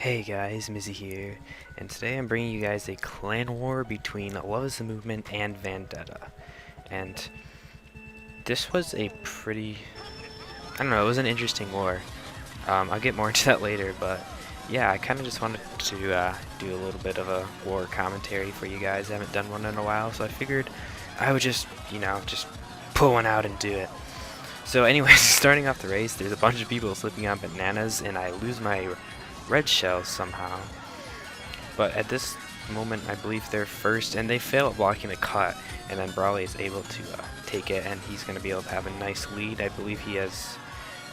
Hey guys, Mizy here, and today I'm bringing you guys a clan war between Love is the Movement and Vendetta. And this was a pretty, I don't know, it was an interesting war. I'll get more into that later, but yeah, I kind of just wanted to do a little bit of a war commentary for you guys. I haven't done one in a while, so I figured I would just, just pull one out and do it. So anyways, starting off the race, there's a bunch of people slipping on bananas, and I lose my red shells somehow. But at this moment, I believe they're first, and they fail at blocking the cut, and then Brawley is able to take it, and he's going to be able to have a nice lead. I believe he has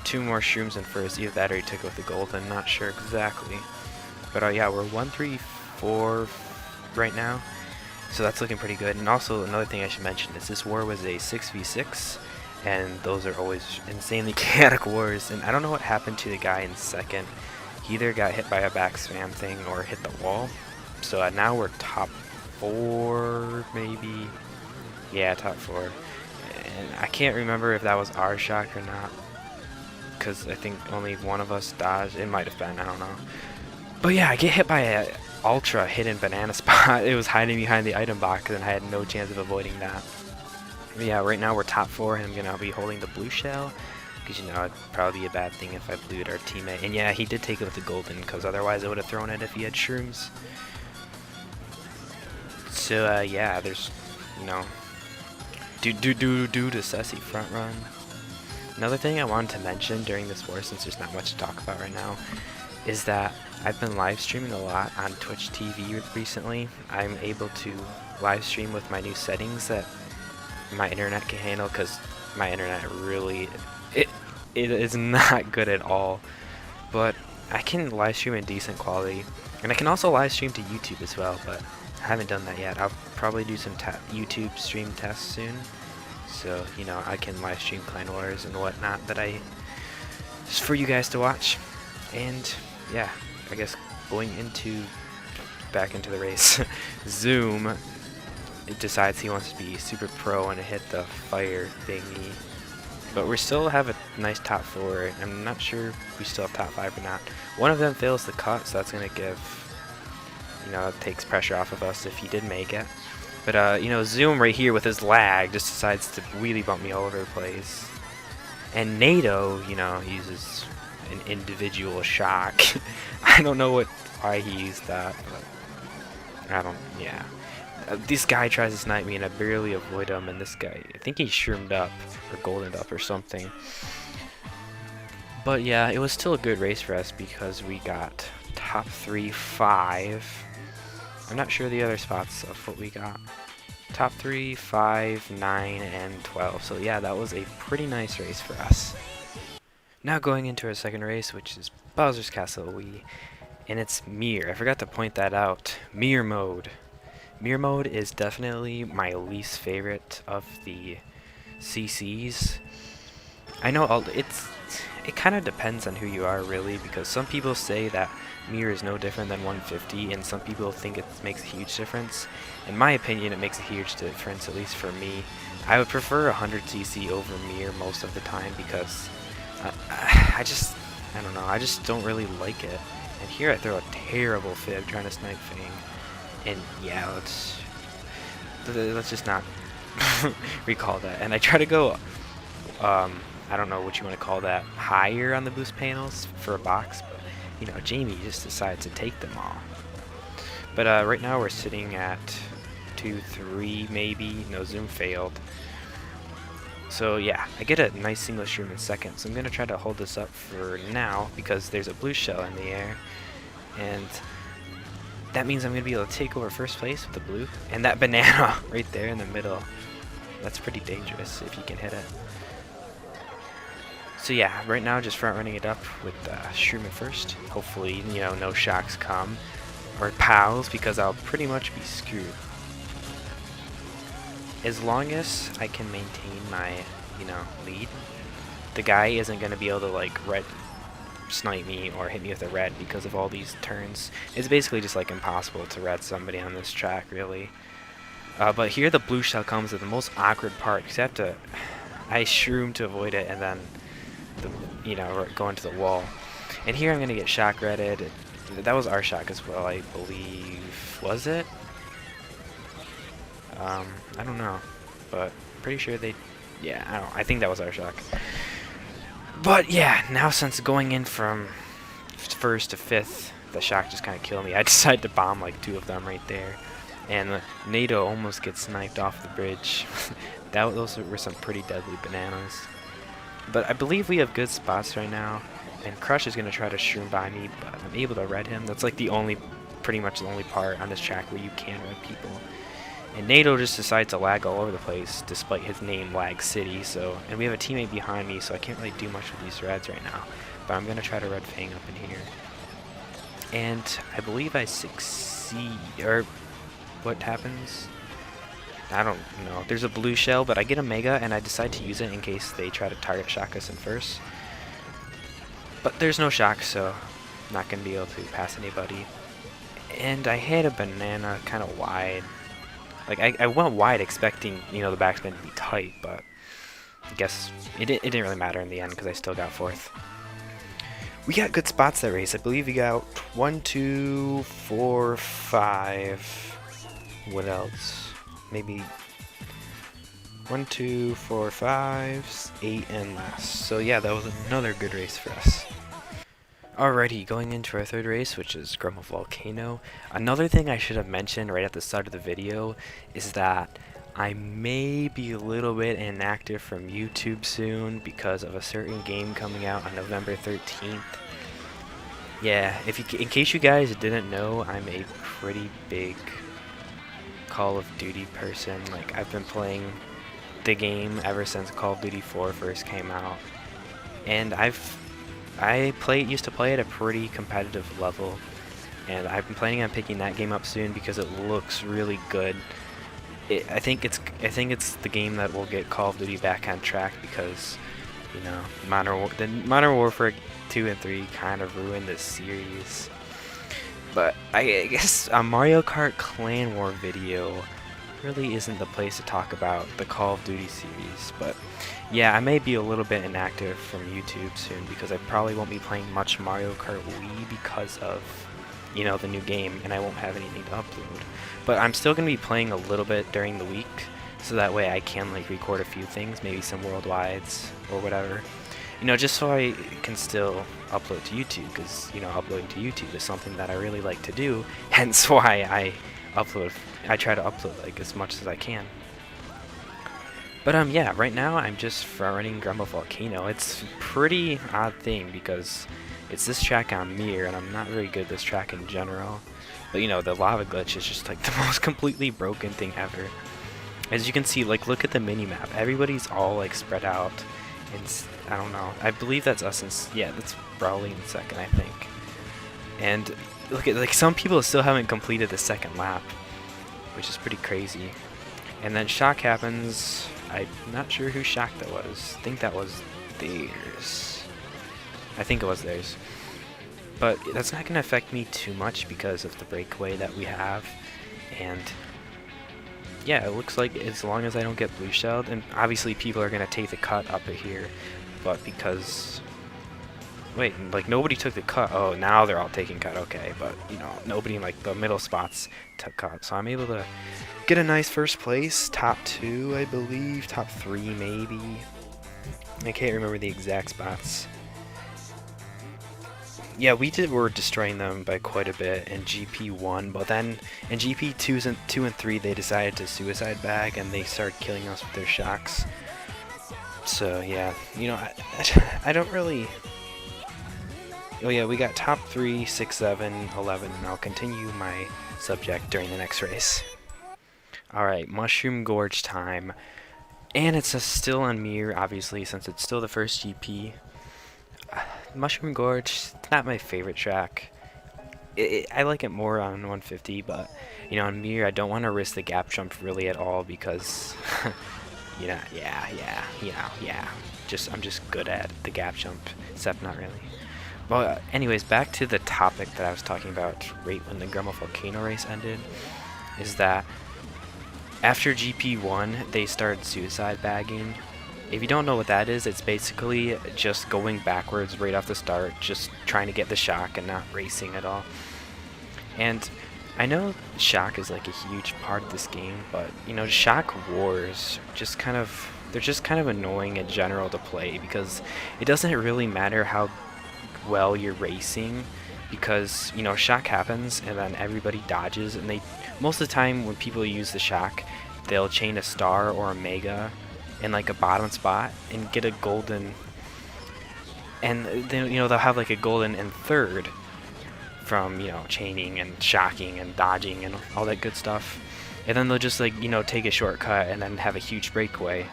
2 more shrooms in first, either that or he took it with the golden, not sure exactly. But yeah, we're 1-3-4 right now, so that's looking pretty good. And also, another thing I should mention is this war was a 6v6, and those are always insanely chaotic wars, and I don't know what happened to the guy in second. He either got hit by a back spam thing or hit the wall. So now we're top 4, maybe. Yeah, top 4. And I can't remember if that was our shock or not, because I think only one of us dodged. It might have been, I don't know. But yeah, I get hit by a ultra hidden banana spot. It was hiding behind the item box, and I had no chance of avoiding that. But yeah, right now we're top 4, and I'm going to be holding the blue shell. Because, it'd probably be a bad thing if I blew at our teammate. And yeah, he did take it with the golden, because otherwise I would have thrown it if he had shrooms. So, yeah, there's, do the sassy front run. Another thing I wanted to mention during this war, since there's not much to talk about right now, is that I've been live streaming a lot on Twitch TV recently. I'm able to live stream with my new settings that my internet can handle, because my internet really... It is not good at all, but I can live stream in decent quality, and I can also live stream to YouTube as well, but I haven't done that yet. I'll probably do some YouTube stream tests soon, so I can live stream Clan Wars and whatnot just for you guys to watch. And yeah, I guess going back into the race, Zoom decides he wants to be super pro and hit the fire thingy. But we still have a nice top 4. I'm not sure if we still have top 5 or not. One of them fails the cut, so that's going to give, it takes pressure off of us if he did make it. But, Zoom right here with his lag just decides to really bump me all over the place. And NATO, uses an individual shock. I don't know why he used that, but yeah. This guy tries to snipe me and I barely avoid him, and this guy, I think he shroomed up or goldened up or something. But yeah, it was still a good race for us because we got top 3, 5. I'm not sure the other spots of what we got. Top 3, 5, 9, and 12. So yeah, that was a pretty nice race for us. Now going into our second race, which is Bowser's Castle Wii, and it's Mirror. I forgot to point that out. Mirror mode. Mirror mode is definitely my least favorite of the CCs. I know it kind of depends on who you are, really, because some people say that Mirror is no different than 150, and some people think it makes a huge difference. In my opinion, it makes a huge difference, at least for me. I would prefer 100 CC over Mirror most of the time because I don't know, I just don't really like it. And here I throw a terrible fib trying to snipe Fang. And yeah, let's just not recall that. And I try to go, I don't know what you want to call that, higher on the boost panels for a box, but Jamie just decides to take them all. But right now we're sitting at 2-3 maybe. No, Zoom failed. So yeah, I get a nice single shroom in second, so I'm gonna try to hold this up for now because there's a blue shell in the air, and that means I'm going to be able to take over first place with the blue. And that banana right there in the middle, that's pretty dangerous if you can hit it. So yeah, right now just front running it up with Shroom in first. Hopefully, no shocks come. Or pals, because I'll pretty much be screwed. As long as I can maintain my, lead, the guy isn't going to be able to, red snipe me or hit me with a red because of all these turns. It's basically just impossible to red somebody on this track, really. But here the blue shell comes at the most awkward part because I shroom to avoid it and then go into the wall. And here I'm gonna get shock redded. That was our shock as well, I believe. Was it? I don't know, but pretty sure they. Yeah, I don't. I think that was our shock. But yeah, now since going in from first to fifth, the shock just kind of killed me. I decided to bomb like 2 of them right there, and NATO almost gets sniped off the bridge. Those were some pretty deadly bananas. But I believe we have good spots right now, and Crush is gonna try to shroom by me, but I'm able to red him. That's like pretty much the only part on this track where you can red people. And NATO just decides to lag all over the place, despite his name, Lag City. And we have a teammate behind me, so I can't really do much with these reds right now. But I'm gonna try to red Fang up in here. And I believe I succeed, or what happens? I don't know. There's a blue shell, but I get a mega, and I decide to use it in case they try to target shock us in first. But there's no shock, so I'm not gonna be able to pass anybody. And I hit a banana kind of wide. Like, I went wide expecting, you know, the backspin to be tight, but I guess it didn't really matter in the end because I still got 4th. We got good spots that race. I believe we got 1, 2, 4, 5. What else? Maybe 1, 2, 4, 5, 8, and last. So yeah, that was another good race for us. Alrighty, going into our 3rd race, which is Grumble Volcano. Another thing I should have mentioned right at the start of the video is that I may be a little bit inactive from YouTube soon because of a certain game coming out on November 13th. Yeah, in case you guys didn't know, I'm a pretty big Call of Duty person. Like, I've been playing the game ever since Call of Duty 4 first came out, and I used to play at a pretty competitive level, and I've been planning on picking that game up soon because it looks really good. I think it's the game that will get Call of Duty back on track because, you know, Modern Warfare 2 and 3 kind of ruined this series. But I guess a Mario Kart Clan War video really isn't the place to talk about the Call of Duty series, but yeah, I may be a little bit inactive from YouTube soon because I probably won't be playing much Mario Kart Wii because of, you know, the new game, and I won't have anything to upload. But I'm still going to be playing a little bit during the week, so that way I can like record a few things, maybe some worldwides or whatever. You know, just so I can still upload to YouTube, because, you know, uploading to YouTube is something that I really like to do, hence why I try to upload like as much as I can. But yeah, right now I'm just running Grumble Volcano. It's a pretty odd thing because it's this track on Mir, and I'm not very good at this track in general. But you know, the lava glitch is just like the most completely broken thing ever. As you can see, like, look at the minimap. Everybody's all like spread out, and I don't know. I believe that's us, and yeah, that's Brawley in 2nd, I think. And look at, like, some people still haven't completed the 2nd lap, which is pretty crazy. And then shock happens. I'm not sure whose shock that was. I think that was theirs. I think it was theirs. But that's not going to affect me too much because of the breakaway that we have. And yeah, it looks like as long as I don't get blue shelled, and obviously people are going to take the cut up here, but because... Wait, like, nobody took the cut. Oh, now they're all taking cut, okay. But, you know, nobody in, like, the middle spots took cut. So I'm able to get a nice 1st place. Top 2, I believe. Top 3, maybe. I can't remember the exact spots. Yeah, were destroying them by quite a bit in GP1, but then in GP 2 and 3, they decided to suicide bag, and they started killing us with their shocks. So, yeah, you know, I don't really... Oh yeah, we got top 3, 6, 7, 11, and I'll continue my subject during the next race. Alright, Mushroom Gorge time. And it's still on Mir, obviously, since it's still the first GP. Mushroom Gorge, it's not my favorite track. I like it more on 150, but, you know, on Mir, I don't want to risk the gap jump really at all because, you know, I'm just good at the gap jump, except not really. Well, anyways, back to the topic that I was talking about right when the Grumble Volcano race ended, is that after GP1, they started suicide bagging, If you don't know what that is, it's basically just going backwards right off the start, just trying to get the shock and not racing at all. And I know shock is like a huge part of this game, but you know, shock wars they're just kind of annoying in general to play, because it doesn't really matter how well you're racing, because you know, shock happens and then everybody dodges, and they most of the time when people use the shock, they'll chain a star or a mega in like a bottom spot and get a golden, and then you know, they'll have like a golden and third from, you know, chaining and shocking and dodging and all that good stuff. And then they'll just like, you know, take a shortcut and then have a huge breakaway.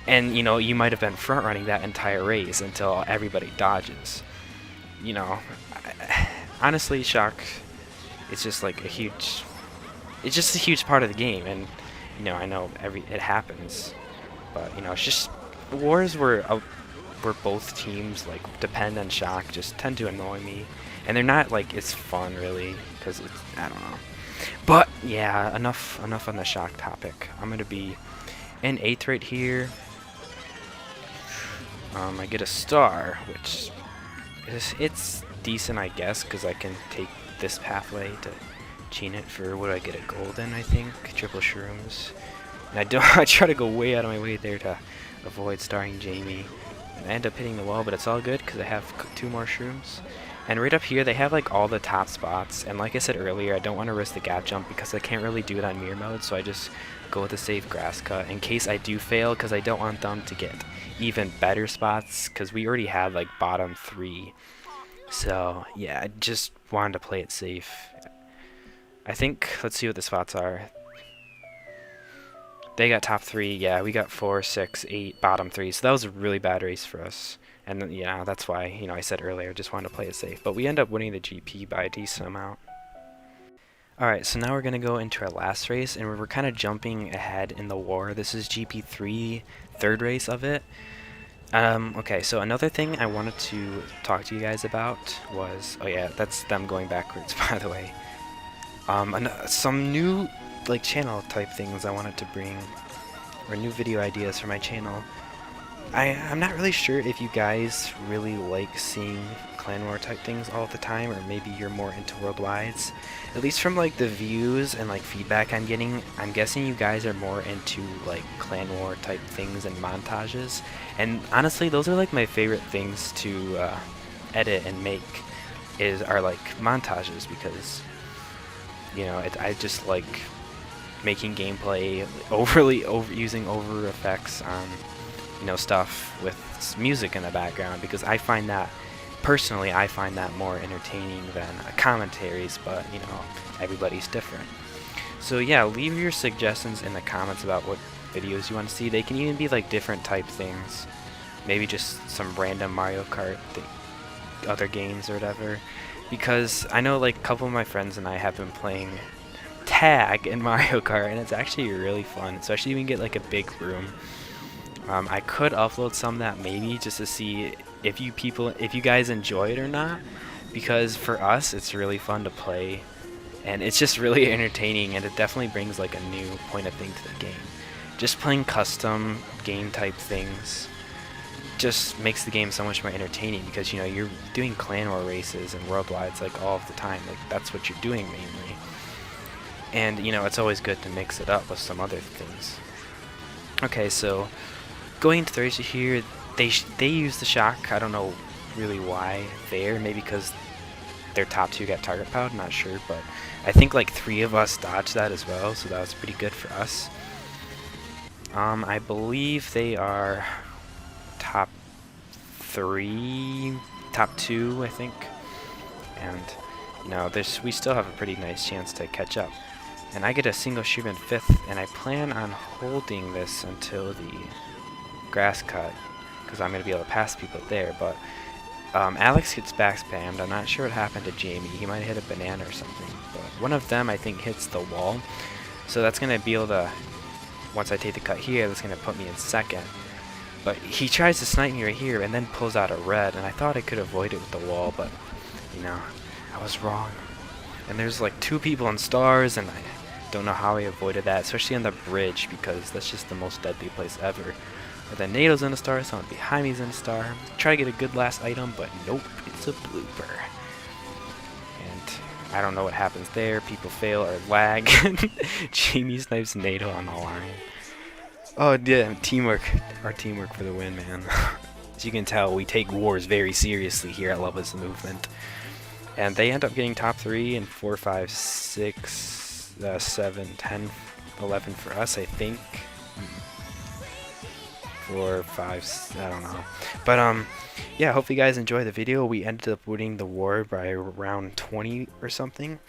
And you know, you might have been front running that entire race until everybody dodges. You know, honestly, shock, it's just like it's just a huge part of the game. And you know, I know it happens, but you know, it's just wars where both teams like depend on shock just tend to annoy me. And they're not like it's fun really, because it's, I don't know. But yeah, enough on the shock topic. I'm gonna be in 8th right here. I get a star, which it's decent, I guess, because I can take this pathway to chain it for, what do I get, a golden, I think, triple shrooms. And I try to go way out of my way there to avoid starring Jamie. And I end up hitting the wall, but it's all good because I have 2 more shrooms. And right up here, they have like all the top spots, and like I said earlier, I don't want to risk the gap jump because I can't really do it on mirror mode, so I just go with a safe grass cut in case I do fail, because I don't want them to get even better spots, because we already had like bottom 3. So yeah, I just wanted to play it safe. I think, let's see what the spots are. They got top 3, yeah, we got 4, 6, 8, bottom 3, so that was a really bad race for us. And then, yeah, that's why, you know, I said earlier, just wanted to play it safe. But we end up winning the GP by a decent amount. Alright, so now we're going to go into our last race, and we're kind of jumping ahead in the war. This is GP3, 3rd race of it. Okay, so another thing I wanted to talk to you guys about was, oh yeah, that's them going backwards, by the way. Some new, like, channel type things I wanted to bring, or new video ideas for my channel. I'm not really sure if you guys really like seeing clan war type things all the time, or maybe you're more into worldwides. At least from like the views and like feedback I'm getting, I'm guessing you guys are more into like clan war type things and montages. And honestly, those are like my favorite things to edit and make, are like montages, because you know, I just like making gameplay using over effects on, you know, stuff with music in the background, because I find that more entertaining than commentaries, but you know, everybody's different. So yeah, leave your suggestions in the comments about what videos you want to see. They can even be like different type things, maybe just some random Mario Kart other games or whatever, because I know like a couple of my friends and I have been playing tag in Mario Kart, and it's actually really fun, especially when you get like a big room. I could upload some of that maybe, just to see if you guys enjoy it or not, because for us it's really fun to play, and it's just really entertaining, and it definitely brings like a new point of thing to the game. Just playing custom game type things just makes the game so much more entertaining, because you know, you're doing clan war races and worldwides like all of the time, like that's what you're doing mainly. And you know, it's always good to mix it up with some other things. Okay, so going into the race here, they use the shock. I don't know really why there. Maybe because their top 2 got target powered, not sure, but I think like 3 of us dodged that as well, so that was pretty good for us. I believe they are top 2, I think, and you know, we still have a pretty nice chance to catch up. And I get a single shoot in 5th, and I plan on holding this until the grass cut, because I'm going to be able to pass people there. But Alex gets back spammed. I'm not sure what happened to Jamie. He might have hit a banana or something, but one of them I think hits the wall, so that's going to be able to, once I take the cut here, that's going to put me in 2nd. But he tries to snipe me right here and then pulls out a red, and I thought I could avoid it with the wall, but you know, I was wrong. And there's like 2 people in stars, and I don't know how I avoided that, especially on the bridge, because that's just the most deadly place ever. And then NATO's in a star, someone behind me is in a star. Try to get a good last item, but nope, it's a blooper. And I don't know what happens there. People fail or lag. Jamie snipes NATO on the line. Oh yeah, teamwork. Our teamwork for the win, man. As you can tell, we take wars very seriously here at Love is the Movement. And they end up getting top 3 and 4, 5, 6, 7, 10, 11 for us, I think. 4, 5, I don't know. But yeah, hope you guys enjoy the video. We ended up winning the war by around 20 or something.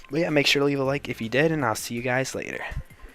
But yeah, make sure to leave a like if you did, and I'll see you guys later.